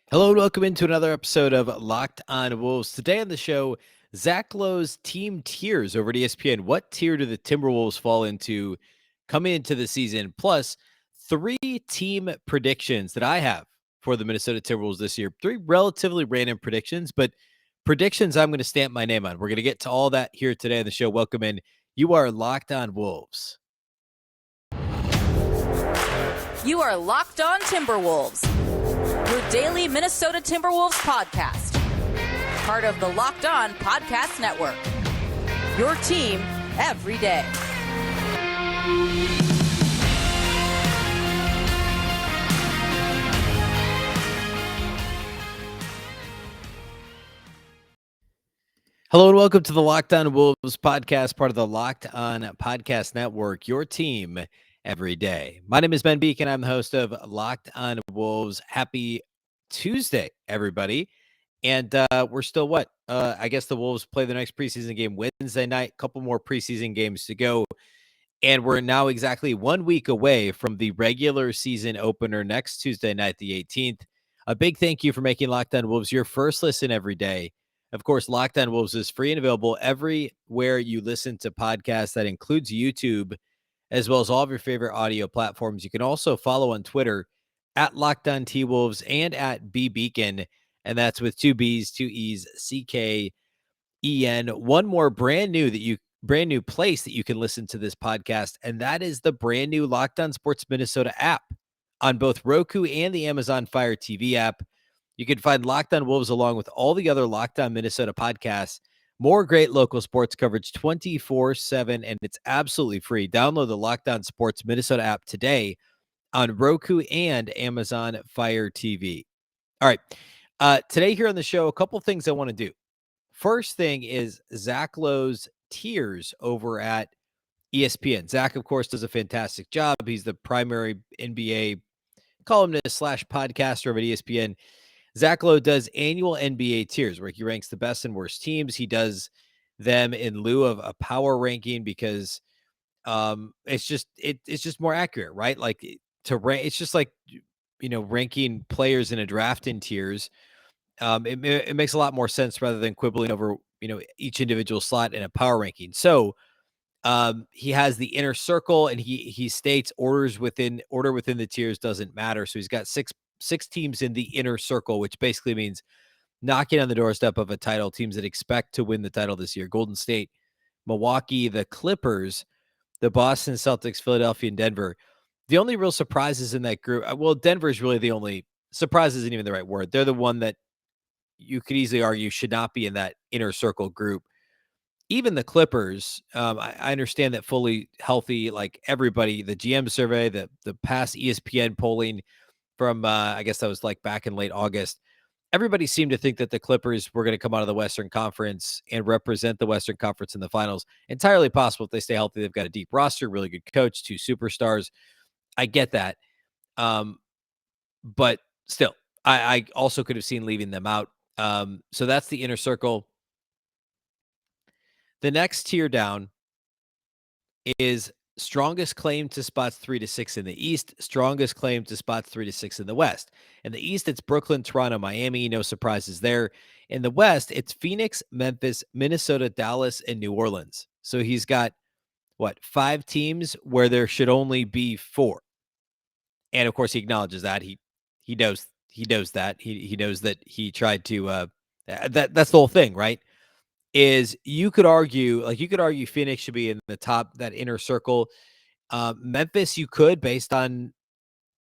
Hello and welcome into another episode of Locked On Wolves. Today on the show, Zach Lowe's team tiers over at ESPN. What tier do the Timberwolves fall into coming into the season? Plus, 3 team predictions that I have for the Minnesota Timberwolves this year. 3 relatively random predictions, but predictions I'm going to stamp my name on. We're going to get to all that here today on the show. Welcome in. You are Locked On Wolves. You are Locked On Timberwolves, your daily Minnesota Timberwolves podcast. Part of the Locked On Podcast Network. Your team every day. Hello and welcome to the Locked On Wolves podcast, part of the Locked On Podcast Network, your team every day. My name is Ben Beecken. I'm the host of Locked On Wolves. Happy Tuesday, everybody. And we're still I guess the Wolves play the next preseason game Wednesday night, a couple more preseason games to go. And we're now exactly 1 week away from the regular season opener next Tuesday night, the 18th. A big thank you for making Locked On Wolves your first listen every day. Of course, Locked On Wolves is free and available everywhere you listen to podcasts. That includes YouTube, as well as all of your favorite audio platforms. You can also follow on Twitter at Locked On T Wolves and at Beecken, and that's with 2 B's, 2 E's, CKEN. One more brand new place that you can listen to this podcast, and that is the brand new Locked On Sports Minnesota app on both Roku and the Amazon Fire TV app. You can find Locked On Wolves along with all the other Locked On Minnesota podcasts. More great local sports coverage 24/7, and it's absolutely free. Download the Locked On Sports Minnesota app today on Roku and Amazon Fire TV. All right. Today here on the show, a couple things I want to do. First thing is Zach Lowe's tiers over at ESPN. Zach, of course, does a fantastic job. He's the primary NBA columnist / podcaster over at ESPN. Zach Lowe does annual NBA tiers where he ranks the best and worst teams. He does them in lieu of a power ranking because it's just more accurate, right? Like to rank, it's just like ranking players in a draft in tiers. It makes a lot more sense rather than quibbling over each individual slot in a power ranking. So he has the inner circle, and he states order within the tiers doesn't matter. So he's got six teams in the inner circle, which basically means knocking on the doorstep of a title, teams that expect to win the title this year. Golden State, Milwaukee, the Clippers, the Boston Celtics, Philadelphia, and Denver. The only real surprises in that group, well, Denver is really the only surprise isn't even the right word. They're the one that you could easily argue should not be in that inner circle group. Even the Clippers, I understand that fully healthy, like everybody, the GM survey, the past ESPN polling from, I guess that was like back in late August, everybody seemed to think that the Clippers were going to come out of the Western Conference and represent the Western Conference in the finals. Entirely possible if they stay healthy. They've got a deep roster, really good coach, 2 superstars. I get that. But still, I also could have seen leaving them out. So that's the inner circle. The next tier down is strongest claim to spots 3 to 6 in the East, strongest claim to spots 3 to 6 in the West. In the East, it's Brooklyn, Toronto, Miami. No surprises there. In the West, it's Phoenix, Memphis, Minnesota, Dallas, and New Orleans. So he's got 5 teams where there should only be 4. And of course, he acknowledges that he knows that he knows that he tried to that's the whole thing, right? Is you could argue Phoenix should be in the top, that inner circle. Memphis, you could, based on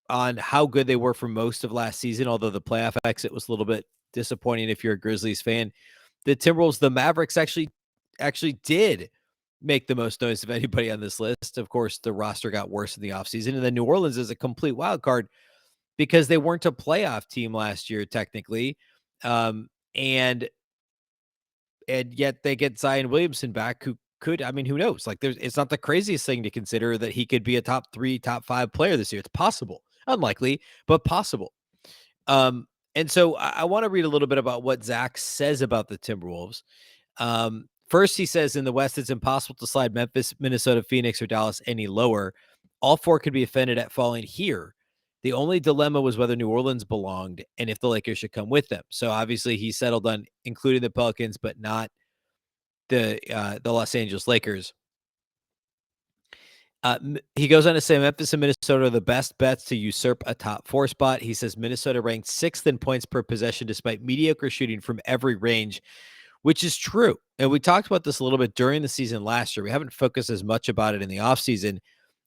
how good they were for most of last season, although the playoff exit was a little bit disappointing if you're a Grizzlies fan. The Timberwolves, the Mavericks actually did make the most noise of anybody on this list. Of course, the roster got worse in the offseason. And then New Orleans is a complete wild card because they weren't a playoff team last year, technically. And yet they get Zion Williamson back, who could, I mean, who knows? Like, it's not the craziest thing to consider that he could be a top 3, top 5 player this year. It's possible, unlikely, but possible. And so I want to read a little bit about what Zach says about the Timberwolves. First, he says in the West, it's impossible to slide Memphis, Minnesota, Phoenix, or Dallas any lower. All 4 could be offended at falling here. The only dilemma was whether New Orleans belonged and if the Lakers should come with them. So obviously he settled on including the Pelicans, but not the Los Angeles Lakers. He goes on to say Memphis and Minnesota are the best bets to usurp a top 4 spot. He says Minnesota ranked 6th in points per possession despite mediocre shooting from every range, which is true. And we talked about this a little bit during the season last year. We haven't focused as much about it in the offseason,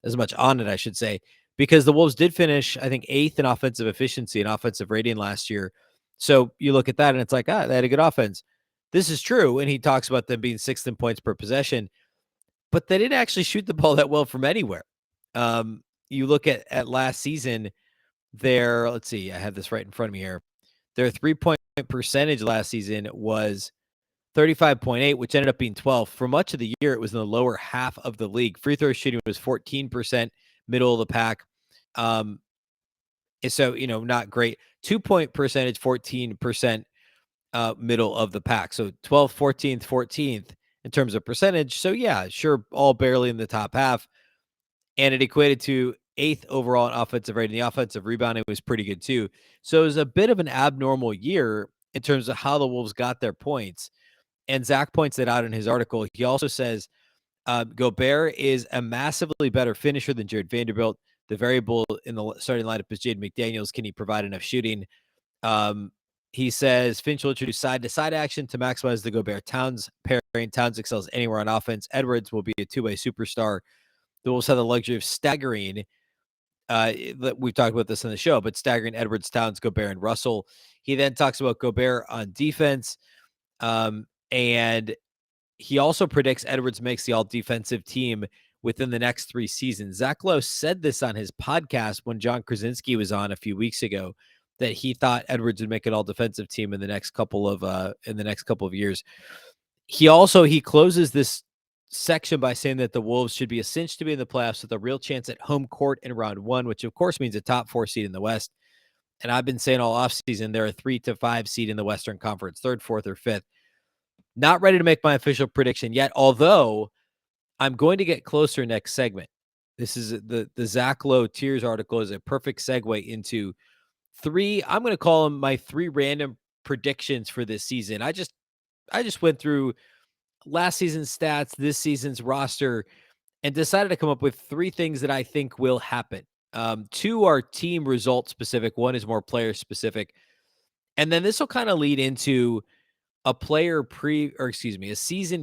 as much on it, I should say, because the Wolves did finish, I think, 8th in offensive efficiency and offensive rating last year. So you look at that and it's like, they had a good offense. This is true. And he talks about them being 6th in points per possession, but they didn't actually shoot the ball that well from anywhere. You look at last season, let's see, I have this right in front of me here. Their 3-point percentage last season was 35.8, which ended up being 12th. For much of the year, it was in the lower half of the league. Free throw shooting was 14%, middle of the pack. So, not great. 2-point percentage, 14%, middle of the pack. So 12th, 14th, 14th in terms of percentage. So yeah, sure, all barely in the top half. And it equated to 8th overall in offensive rating. The offensive rebounding was pretty good too. So it was a bit of an abnormal year in terms of how the Wolves got their points. And Zach points that out in his article. He also says Gobert is a massively better finisher than Jared Vanderbilt. The variable in the starting lineup is Jade McDaniels. Can he provide enough shooting? He says Finch will introduce side-to-side action to maximize the Gobert-Towns pairing. Towns excels anywhere on offense. Edwards will be a two-way superstar. The Wolves have the luxury of staggering. We've talked about this on the show, but staggering Edwards, Towns, Gobert, and Russell. He then talks about Gobert on defense. And he also predicts Edwards makes the all-defensive team within the next 3 seasons. Zach Lowe said this on his podcast when John Krasinski was on a few weeks ago, that he thought Edwards would make an all-defensive team in the next couple of years. He closes this section by saying that the Wolves should be a cinch to be in the playoffs with a real chance at home court in round 1, which of course means a top 4 seed in the West. And I've been saying all offseason they're a 3 to 5 seed in the Western Conference, 3rd, 4th, or 5th. Not ready to make my official prediction yet, although I'm going to get closer next segment. This is the Zach Lowe Tiers article is a perfect segue into 3. I'm going to call them my 3 random predictions for this season. I just went through last season's stats, this season's roster, and decided to come up with 3 things that I think will happen. 2 are team result specific. 1 is more player specific. And then this will kind of lead into a season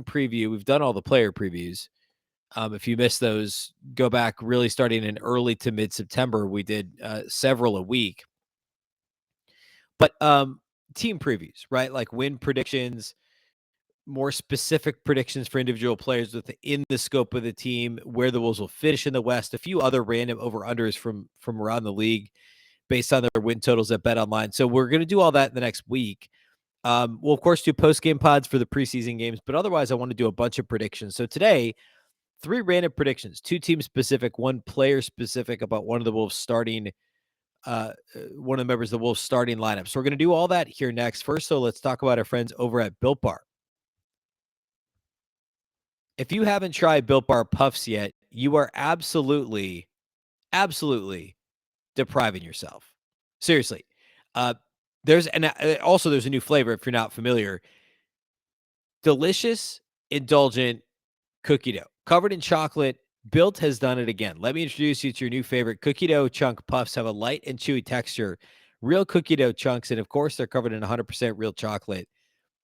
preview. We've done all the player previews. If you missed those, go back really starting in early to mid-September. We did several a week. But team previews, right? Like win predictions, more specific predictions for individual players within the scope of the team, where the Wolves will finish in the West, a few other random over-unders from around the league based on their win totals at BetOnline. So we're going to do all that in the next week. We'll, of course, do post-game pods for the preseason games, but otherwise I want to do a bunch of predictions. So today, 3 random predictions, 2 team-specific, 1 player-specific about one of the Wolves starting one of the members of the Wolves starting lineup. So we're going to do all that here next. First, so let's talk about our friends over at Built Bar. If you haven't tried Built Bar Puffs yet, you are absolutely depriving yourself. Seriously. There's a new flavor if you're not familiar. Delicious, indulgent cookie dough covered in chocolate. Built has done it again. Let me introduce you to your new favorite. Cookie dough chunk puffs have a light and chewy texture, real cookie dough chunks, and of course they're covered in 100% real chocolate.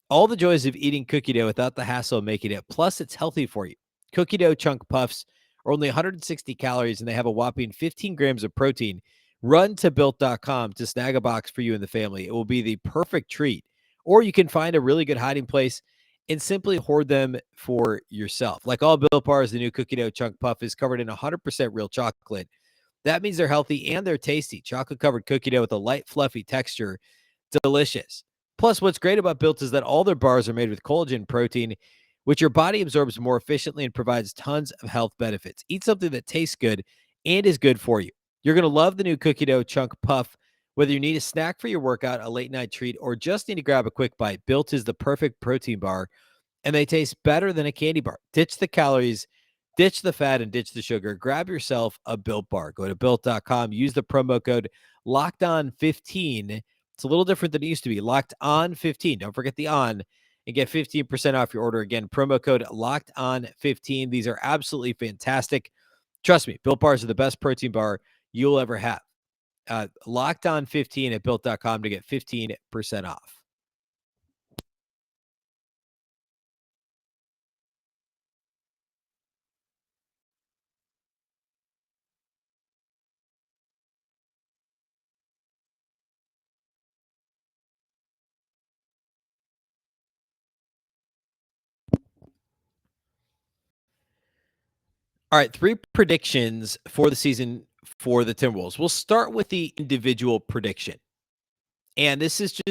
All the joys of eating cookie dough without the hassle of making it. Plus, it's healthy for you. Cookie dough chunk puffs are only 160 calories, and they have a whopping 15 grams of protein. Run to Built.com to snag a box for you and the family. It will be the perfect treat. Or you can find a really good hiding place and simply hoard them for yourself. Like all Built Bars, the new cookie dough chunk puff is covered in 100% real chocolate. That means they're healthy and they're tasty. Chocolate-covered cookie dough with a light, fluffy texture. Delicious. Plus, what's great about Built is that all their bars are made with collagen protein, which your body absorbs more efficiently and provides tons of health benefits. Eat something that tastes good and is good for you. You're going to love the new cookie dough chunk puff. Whether you need a snack for your workout, a late-night treat, or just need to grab a quick bite, Built is the perfect protein bar, and they taste better than a candy bar. Ditch the calories, Ditch the fat and ditch the sugar. Grab yourself a Built Bar. Go to Built.com. Use the promo code LOCKEDON15. It's a little different than it used to be. Locked on 15. Don't forget the on, and get 15% off your order. Again, promo code Locked On 15. These are absolutely fantastic. Trust me, Built Bars are the best protein bar you'll ever have. Locked On 15 at Built.com to get 15% off. All right, 3 predictions for the season for the Timberwolves. We'll start with the individual prediction. And this is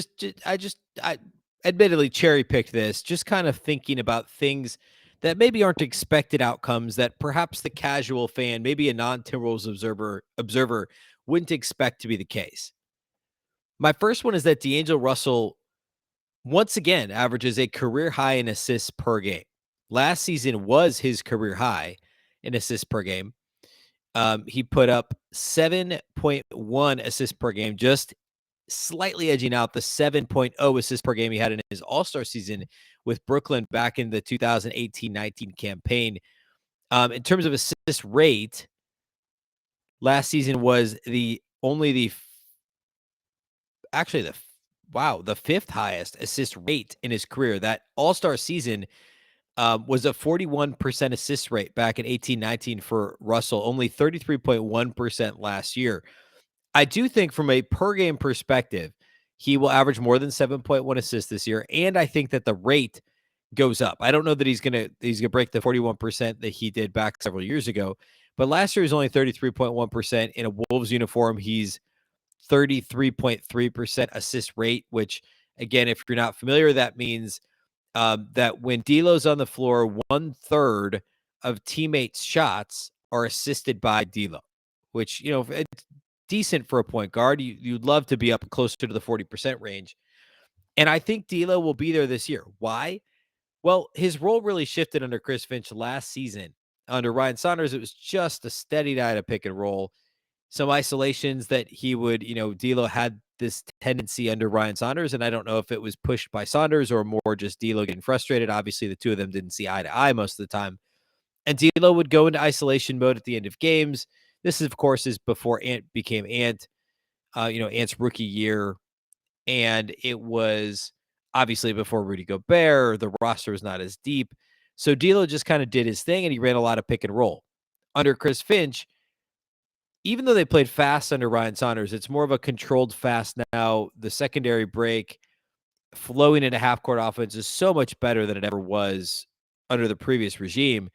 I admittedly cherry picked this, just kind of thinking about things that maybe aren't expected outcomes that perhaps the casual fan, maybe a non-Timberwolves observer wouldn't expect to be the case. My first one is that D'Angelo Russell once again averages a career high in assists per game. Last season was his career high in assists per game. He put up 7.1 assists per game, just slightly edging out the 7.0 assists per game he had in his All-Star season with Brooklyn back in the 2018-19 campaign. In terms of assist rate, last season was the fifth highest assist rate in his career. That All-Star season was a 41% assist rate back in 18-19 for Russell, only 33.1% last year. I do think from a per game perspective, he will average more than 7.1 assists this year, and I think that the rate goes up. I don't know that he's gonna break the 41% that he did back several years ago, but last year he was only 33.1% in a Wolves uniform. He's 33.3% assist rate, which again, if you're not familiar, that means that when D'Lo's on the floor, 1/3 of teammates' shots are assisted by D'Lo, which, it's decent for a point guard. You'd love to be up closer to the 40% range. And I think D'Lo will be there this year. Why? Well, his role really shifted under Chris Finch last season. Under Ryan Saunders, it was just a steady night of pick and roll. Some isolations that he would, D'Lo had this tendency under Ryan Saunders, and I don't know if it was pushed by Saunders or more just D'Lo getting frustrated. Obviously, the two of them didn't see eye to eye most of the time. And D'Lo would go into isolation mode at the end of games. This, of course, is before Ant became Ant, Ant's rookie year. And it was obviously before Rudy Gobert. The roster was not as deep. So D'Lo just kind of did his thing, and he ran a lot of pick and roll. Under Chris Finch, even though they played fast under Ryan Saunders, it's more of a controlled fast now. The secondary break, flowing into half-court offense is so much better than it ever was under the previous regime.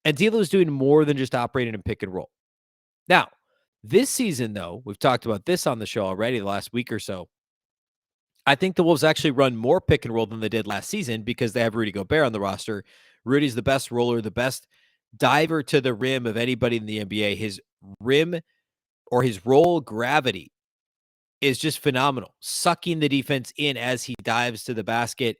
And D'Lo's doing more than just operating in pick and roll. Now, this season, though, we've talked about this on the show already the last week or so. I think the Wolves actually run more pick and roll than they did last season because they have Rudy Gobert on the roster. Rudy's the best roller, the best diver to the rim of anybody in the NBA. His rim or his roll gravity is just phenomenal, sucking the defense in as he dives to the basket.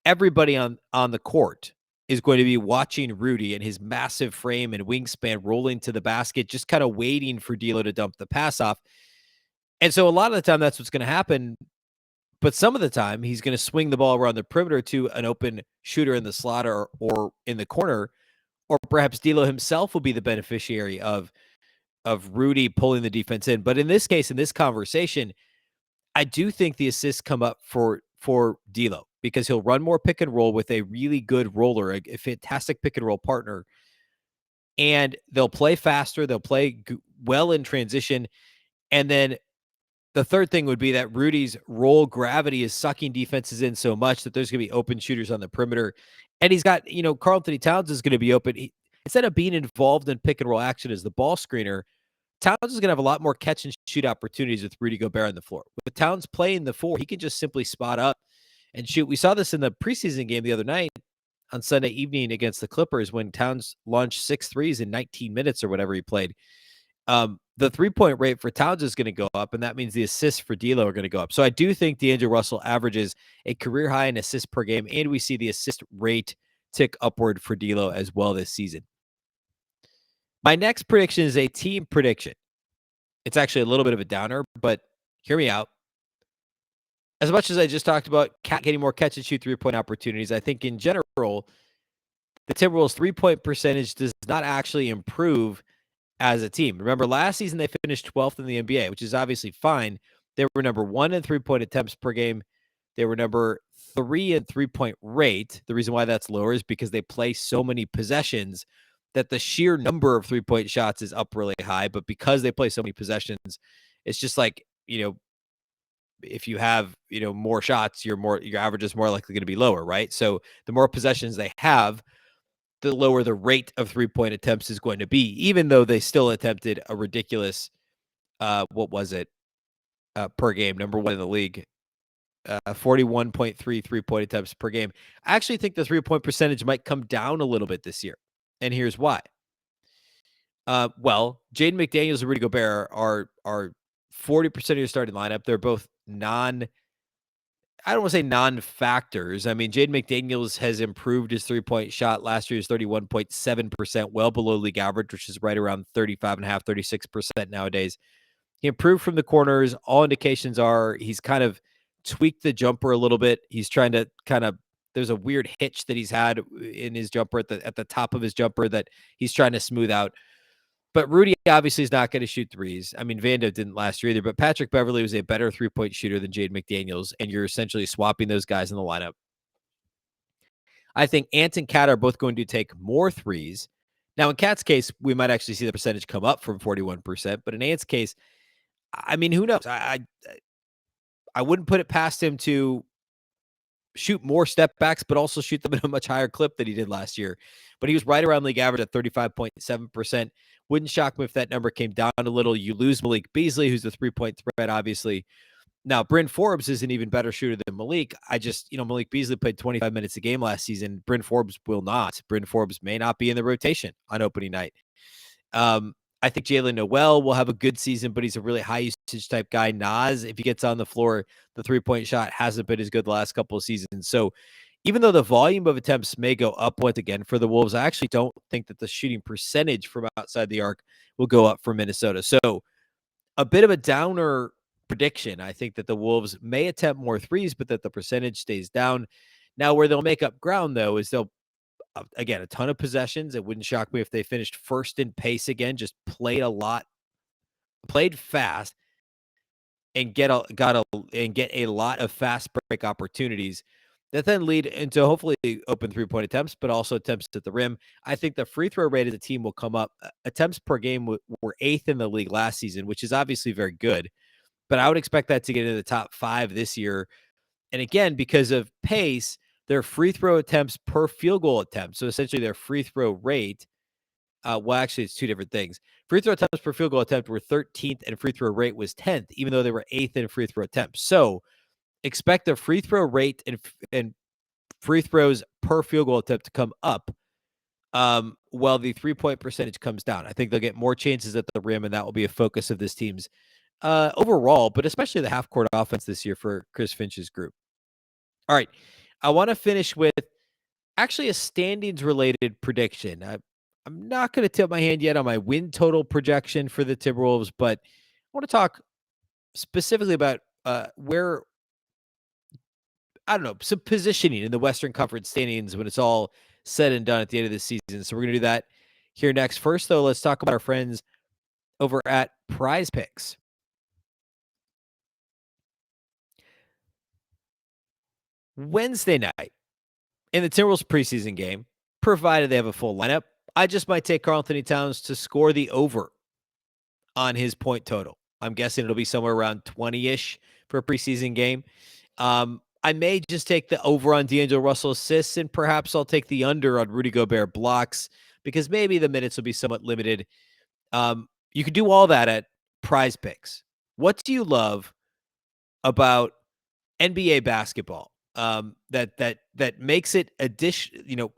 Everybody on the court is going to be watching Rudy and his massive frame and wingspan rolling to the basket, just kind of waiting for D'Lo to dump the pass off. And so a lot of the time that's what's going to happen. But some of the time he's going to swing the ball around the perimeter to an open shooter in the slot or in the corner, or perhaps D'Lo himself will be the beneficiary of Rudy pulling the defense in. But in this case, in this conversation, I do think the assists come up for D'Lo because he'll run more pick and roll with a really good roller, a fantastic pick and roll partner, and they'll play faster. They'll play well in transition. And then the third thing would be that Rudy's roll gravity is sucking defenses in so much that there's going to be open shooters on the perimeter. And he's got, Karl-Anthony Towns is going to be open. Instead of being involved in pick and roll action as the ball screener, Towns is going to have a lot more catch and shoot opportunities with Rudy Gobert on the floor. With Towns playing the four, he can just simply spot up and shoot. We saw this in the preseason game the other night on Sunday evening against the Clippers when Towns launched 6 threes in 19 minutes or whatever he played. The 3-point rate for Towns is going to go up, and that means the assists for D'Lo are going to go up. So I do think D'Angelo Russell averages a career high in assists per game, and we see the assist rate tick upward for D'Lo as well this season. My next prediction is a team prediction. It's actually a little bit of a downer, but hear me out. As much as I just talked about getting more catch and shoot 3-point opportunities, I think in general, the Timberwolves 3-point percentage does not actually improve as a team. Remember, last season they finished 12th in the NBA, which is obviously fine. They were number 1 in 3-point attempts per game. They were number 3 in 3-point rate. The reason why that's lower is because they play so many possessions that the sheer number of 3-point shots is up really high. But because they play so many possessions, it's just like, if you have, more shots, your average is more likely going to be lower, right? So the more possessions they have, the lower the rate of 3-point attempts is going to be, even though they still attempted a ridiculous, what was it, per game, number 1 in the league, 41.3 3-point attempts per game. I actually think the 3-point percentage might come down a little bit this year, and here's why. Well, Jade Mcdaniels and Rudy Gobert are 40% of your starting lineup. They're both I don't want to say non-factors. I mean, Jade McDaniels has improved his 3-point shot. Last year was 31.7%, well below league average, which is right around 35.5%, 36% nowadays. He improved from the corners. All indications are he's kind of tweaked the jumper a little bit. He's trying to there's a weird hitch that he's had in his jumper at the top of his jumper that he's trying to smooth out. But Rudy obviously is not going to shoot threes. I mean, Vando didn't last year either, but Patrick Beverley was a better 3-point shooter than Jade McDaniels, and you're essentially swapping those guys in the lineup. I think Ant and Cat are both going to take more threes. Now, in Cat's case, we might actually see the percentage come up from 41%, but in Ant's case, I mean, who knows? I wouldn't put it past him to shoot more step backs, but also shoot them at a much higher clip than he did last year. But he was right around league average at 35.7%. Wouldn't shock me if that number came down a little. You lose Malik Beasley, who's a 3-point threat, obviously. Now, Bryn Forbes is an even better shooter than Malik. Malik Beasley played 25 minutes a game last season. Bryn Forbes will not. Bryn Forbes may not be in the rotation on opening night. I think Jalen Noel will have a good season, but he's a really high usage type guy. Nas, if he gets on the floor, the 3-point shot hasn't been as good the last couple of seasons. So even though the volume of attempts may go up once again for the Wolves, I actually don't think that the shooting percentage from outside the arc will go up for Minnesota. So a bit of a downer prediction. I think that the Wolves may attempt more threes, but that the percentage stays down. Now, where they'll make up ground, though, is they'll, again, a ton of possessions. It wouldn't shock me if they finished first in pace again, just played a lot, played fast, and get a lot of fast break opportunities that then lead into hopefully open 3-point attempts, but also attempts at the rim. I think the free throw rate of the team will come up. Attempts per game were 8th in the league last season, which is obviously very good, but I would expect that to get into the top 5 this year. And again, because of pace, their free throw attempts per field goal attempt, so essentially their free throw rate, well, actually, it's two different things. Free throw attempts per field goal attempt were 13th, and free throw rate was 10th, even though they were 8th in free throw attempts. So expect the free throw rate and free throws per field goal attempt to come up, while the 3-point percentage comes down. I think they'll get more chances at the rim, and that will be a focus of this team's overall, but especially the half-court offense this year for Chris Finch's group. All right, I want to finish with actually a standings-related prediction. I'm not going to tip my hand yet on my win total projection for the Timberwolves, but I want to talk specifically about where, I don't know, some positioning in the Western Conference standings when it's all said and done at the end of the season. So we're going to do that here next. First, though, let's talk about our friends over at Prize Picks. Wednesday night in the Timberwolves preseason game, provided they have a full lineup, I just might take Karl-Anthony Towns to score the over on his point total. I'm guessing it'll be somewhere around 20-ish for a preseason game. I may just take the over on D'Angelo Russell assists, and perhaps I'll take the under on Rudy Gobert blocks because maybe the minutes will be somewhat limited. You can do all that at Prize Picks. What do you love about NBA basketball? That makes it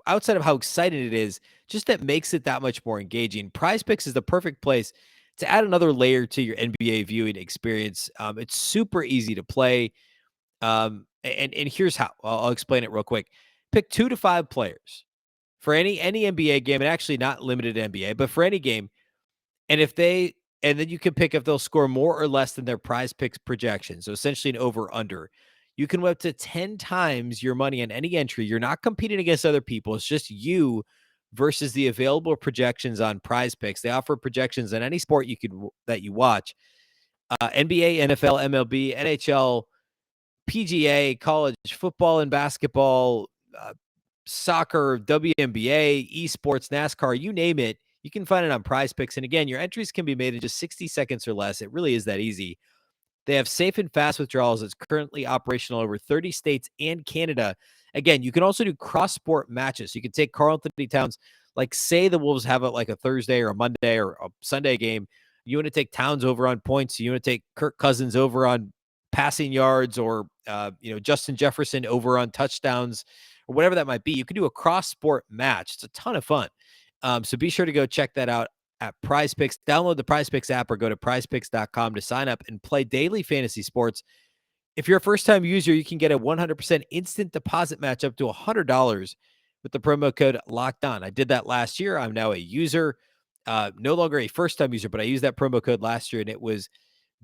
outside of how exciting it is, just that makes it that much more engaging. Prize Picks is the perfect place to add another layer to your NBA viewing experience. It's super easy to play. And here's how. I'll explain it real quick. Pick 2 to 5 players for any NBA game, and actually not limited to NBA, but for any game. And then you can pick if they'll score more or less than their prize picks projection. So essentially an over under. You can win up to 10 times your money on any entry. You're not competing against other people. It's just you versus the available projections on prize picks. They offer projections on any sport that you watch. NBA, NFL, MLB, NHL, PGA, college football and basketball, soccer, WNBA, esports, NASCAR, you name it. You can find it on Prize Picks. And again, your entries can be made in just 60 seconds or less. It really is that easy. They have safe and fast withdrawals. It's currently operational over 30 states and Canada. Again, you can also do cross-sport matches. You can take Karl-Anthony Towns, like say the Wolves have like a Thursday or a Monday or a Sunday game. You want to take Towns over on points. You want to take Kirk Cousins over on passing yards, or Justin Jefferson over on touchdowns, or whatever that might be. You can do a cross-sport match. It's a ton of fun. So be sure to go check that out at Prize Picks. Download the Prize Picks app or go to prizepicks.com to sign up and play daily fantasy sports. If you're a first-time user, you can get a 100% instant deposit match up to $100 with the promo code Locked On. I did that last year. I'm now a user, no longer a first-time user, but I used that promo code last year, and it was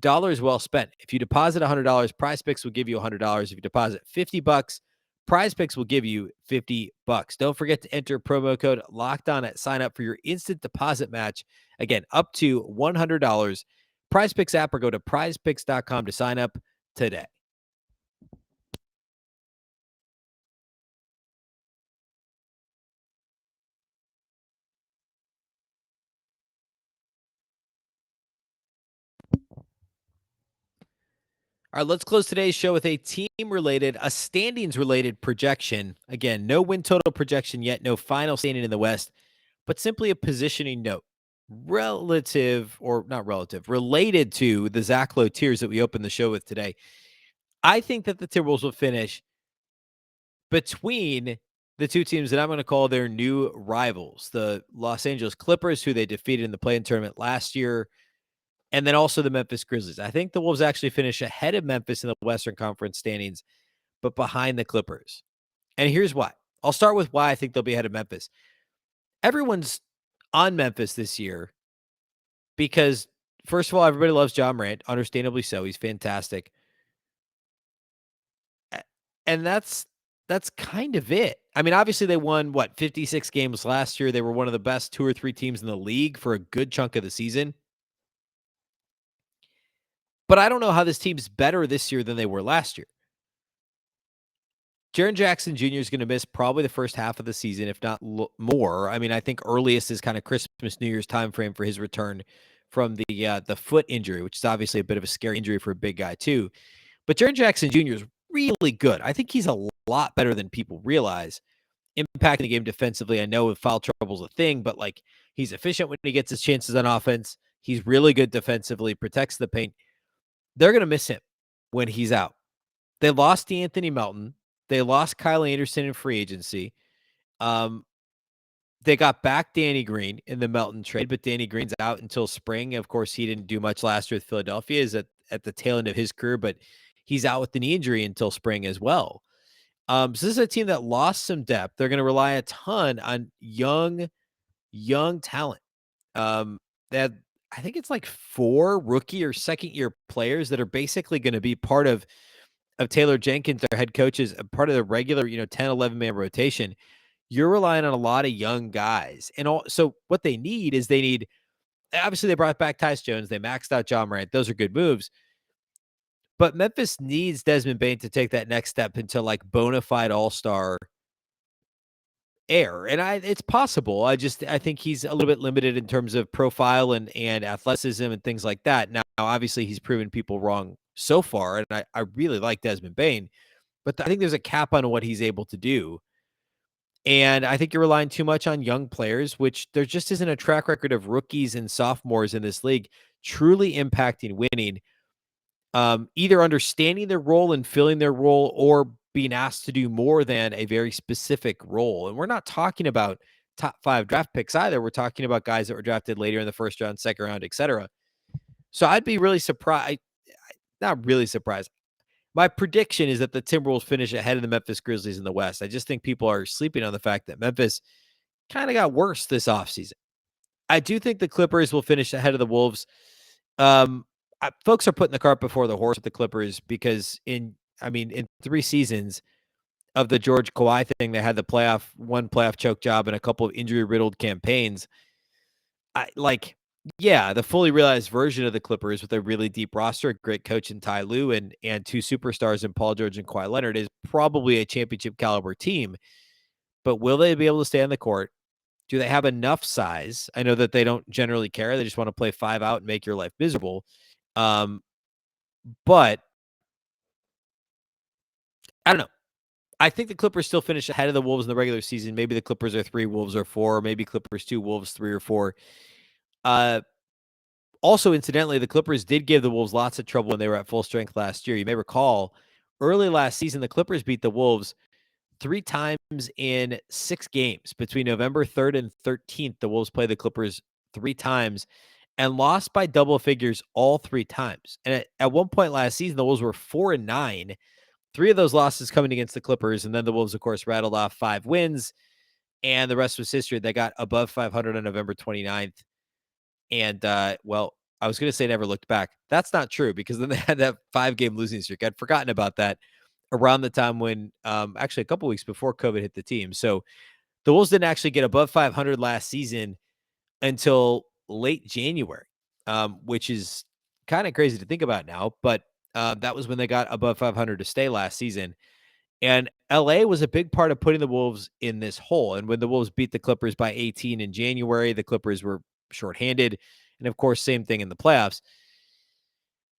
dollars well spent. If you deposit $100, Prize Picks will give you $100. If you deposit $50, Prize Picks will give you $50. Don't forget to enter promo code Locked On at sign up for your instant deposit match. Again, up to $100. Prize Picks app or go to prizepicks.com to sign up today. All right, let's close today's show with a standings-related projection. Again, no win total projection yet, no final standing in the West, but simply a positioning note related to the Zach Lowe tiers that we opened the show with today. I think that the Timberwolves will finish between the two teams that I'm going to call their new rivals, the Los Angeles Clippers, who they defeated in the play-in tournament last year, and then also the Memphis Grizzlies. I think the Wolves actually finish ahead of Memphis in the Western Conference standings, but behind the Clippers. And here's why. I'll start with why I think they'll be ahead of Memphis. Everyone's on Memphis this year because, first of all, everybody loves Ja Morant, understandably so. He's fantastic. And that's kind of it. I mean, obviously they won 56 games last year. They were one of the best 2 or 3 teams in the league for a good chunk of the season. But I don't know how this team's better this year than they were last year. Jaren Jackson Jr. is going to miss probably the first half of the season, if not more. I mean, I think earliest is kind of Christmas, New Year's timeframe for his return from the foot injury, which is obviously a bit of a scary injury for a big guy too. But Jaren Jackson Jr. is really good. I think he's a lot better than people realize. Impacting the game defensively, I know foul trouble is a thing, but like he's efficient when he gets his chances on offense. He's really good defensively, protects the paint. They're going to miss him when he's out. They lost Anthony Melton. They lost Kyle Anderson in free agency. They got back Danny Green in the Melton trade, but Danny Green's out until spring. Of course, he didn't do much last year with Philadelphia. Is at the tail end of his career, but he's out with the knee injury until spring as well. So this is a team that lost some depth. They're going to rely a ton on young talent. They had, I think it's like 4 rookie or second-year players that are basically going to be part of Taylor Jenkins, their head coach, is a part of the regular, 10, 11-man rotation. You're relying on a lot of young guys. And so what they need, obviously they brought back Tyus Jones. They maxed out Ja Morant. Those are good moves. But Memphis needs Desmond Bane to take that next step into like bona fide all-star air. And it's possible. I think he's a little bit limited in terms of profile and athleticism and things like that. Now, obviously he's proven people wrong so far. And I really like Desmond Bane, but I think there's a cap on what he's able to do. And I think you're relying too much on young players, which there just isn't a track record of rookies and sophomores in this league truly impacting winning, either understanding their role and filling their role or being asked to do more than a very specific role. And we're not talking about top 5 draft picks either. We're talking about guys that were drafted later in the first round, second round, etc. So I'd be really surprised. Not really surprised. My prediction is that the Timberwolves finish ahead of the Memphis Grizzlies in the West. I just think people are sleeping on the fact that Memphis kind of got worse this offseason. I do think the Clippers will finish ahead of the Wolves. Folks are putting the cart before the horse with the Clippers because in 3 seasons of the George Kawhi thing, they had one playoff choke job and a couple of injury-riddled campaigns. The fully realized version of the Clippers with a really deep roster, a great coach in Ty Lue and 2 superstars in Paul George and Kawhi Leonard is probably a championship caliber team. But will they be able to stay on the court? Do they have enough size? I know that they don't generally care. They just want to play 5 out and make your life miserable. But I don't know. I think the Clippers still finish ahead of the Wolves in the regular season. Maybe the Clippers are 3, Wolves are 4, or maybe Clippers 2, Wolves 3 or 4. Also, incidentally, the Clippers did give the Wolves lots of trouble when they were at full strength last year. You may recall early last season, the Clippers beat the Wolves 3 times in 6 games. Between November 3rd and 13th, the Wolves played the Clippers 3 times and lost by double figures all 3 times. And at one point last season, the Wolves were 4-9. 3 of those losses coming against the Clippers, and then the Wolves, of course, rattled off 5 wins, and the rest was history. They got above 500 on November 29th. And, I was going to say never looked back. That's not true because then they had that 5-game losing streak. I'd forgotten about that around the time when, actually a couple weeks before COVID hit the team. So the Wolves didn't actually get above 500 last season until late January, which is kind of crazy to think about now. But that was when they got above 500 to stay last season. And LA was a big part of putting the Wolves in this hole. And when the Wolves beat the Clippers by 18 in January, the Clippers were shorthanded. And of course, same thing in the playoffs.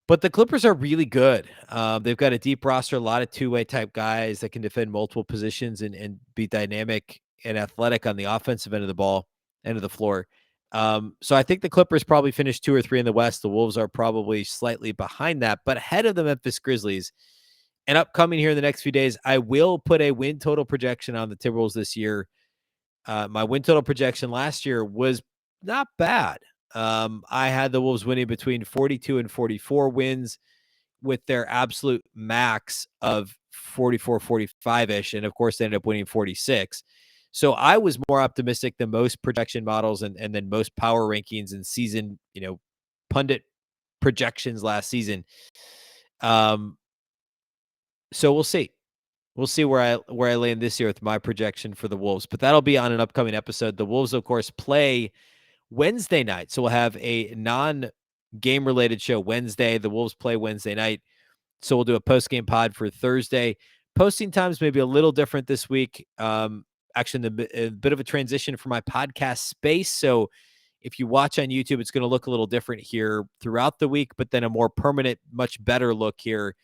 But the Clippers are really good. They've got a deep roster, a lot of two-way type guys that can defend multiple positions and be dynamic and athletic on the offensive end of the floor. So I think the Clippers probably finish 2 or 3 in the West. The Wolves are probably slightly behind that, but ahead of the Memphis Grizzlies. And upcoming here in the next few days, I will put a win total projection on the Timberwolves this year. My win total projection last year was not bad. I had the Wolves winning between 42 and 44 wins with their absolute max of 44, 45-ish. And of course, they ended up winning 46. So I was more optimistic than most projection models and then most power rankings and season, pundit projections last season. So we'll see. We'll see where I land this year with my projection for the Wolves, but that'll be on an upcoming episode. The Wolves, of course, play Wednesday night, so we'll have a non-game related show Wednesday. The Wolves play Wednesday night, so we'll do a post-game pod for Thursday. Posting times may be a little different this week. Actually, a bit of a transition for my podcast space. So if you watch on YouTube, it's going to look a little different here throughout the week, but then a more permanent, much better look here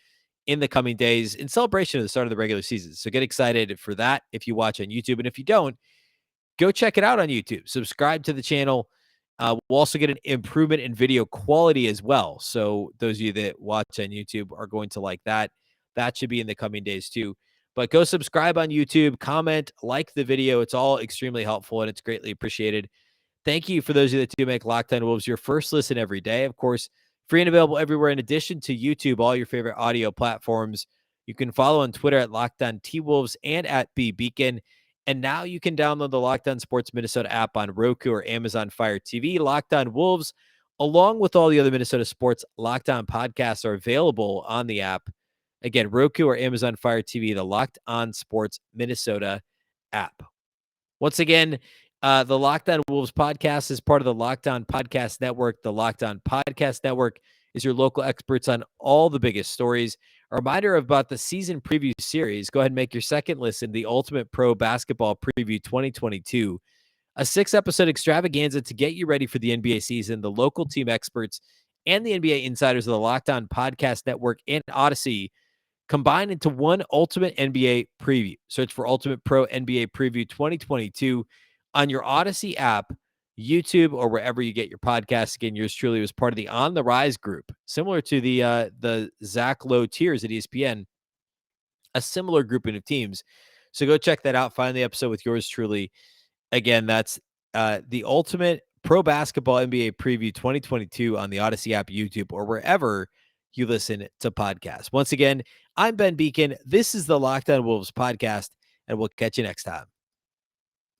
in the coming days in celebration of the start of the regular season. So get excited for that if you watch on YouTube. And if you don't, go check it out on YouTube. Subscribe to the channel. We'll also get an improvement in video quality as well. So those of you that watch on YouTube are going to like that. That should be in the coming days too. But go subscribe on YouTube, comment, like the video. It's all extremely helpful and it's greatly appreciated. Thank you for those of you that do make Locked On Wolves your first listen every day. Of course, free and available everywhere. In addition to YouTube, all your favorite audio platforms. You can follow on Twitter at Locked On T-Wolves and at Beecken. And now you can download the Locked On Sports Minnesota app on Roku or Amazon Fire TV. Locked On Wolves, along with all the other Minnesota sports Locked On podcasts, are available on the app. Again, Roku or Amazon Fire TV, the Locked On Sports Minnesota app. Once again, the Locked On Wolves podcast is part of the Locked On Podcast Network. The Locked On Podcast Network is your local experts on all the biggest stories. A reminder about the season preview series. Go ahead and make your second listen, the Ultimate Pro Basketball Preview 2022, a 6-episode extravaganza to get you ready for the NBA season. The local team experts and the NBA insiders of the Locked On Podcast Network and Odyssey combined into one Ultimate NBA Preview. Search for Ultimate Pro NBA Preview 2022 on your Odyssey app, YouTube, or wherever you get your podcasts. Again, yours truly was part of the On the Rise group, similar to the Zach Lowe tiers at ESPN, a similar grouping of teams. So go check that out. Find the episode with yours truly. Again, that's the Ultimate Pro Basketball NBA Preview 2022 on the Odyssey app, YouTube, or wherever you listen to podcasts. Once again, I'm Ben Beecken. This is the Locked On Wolves podcast, and we'll catch you next time.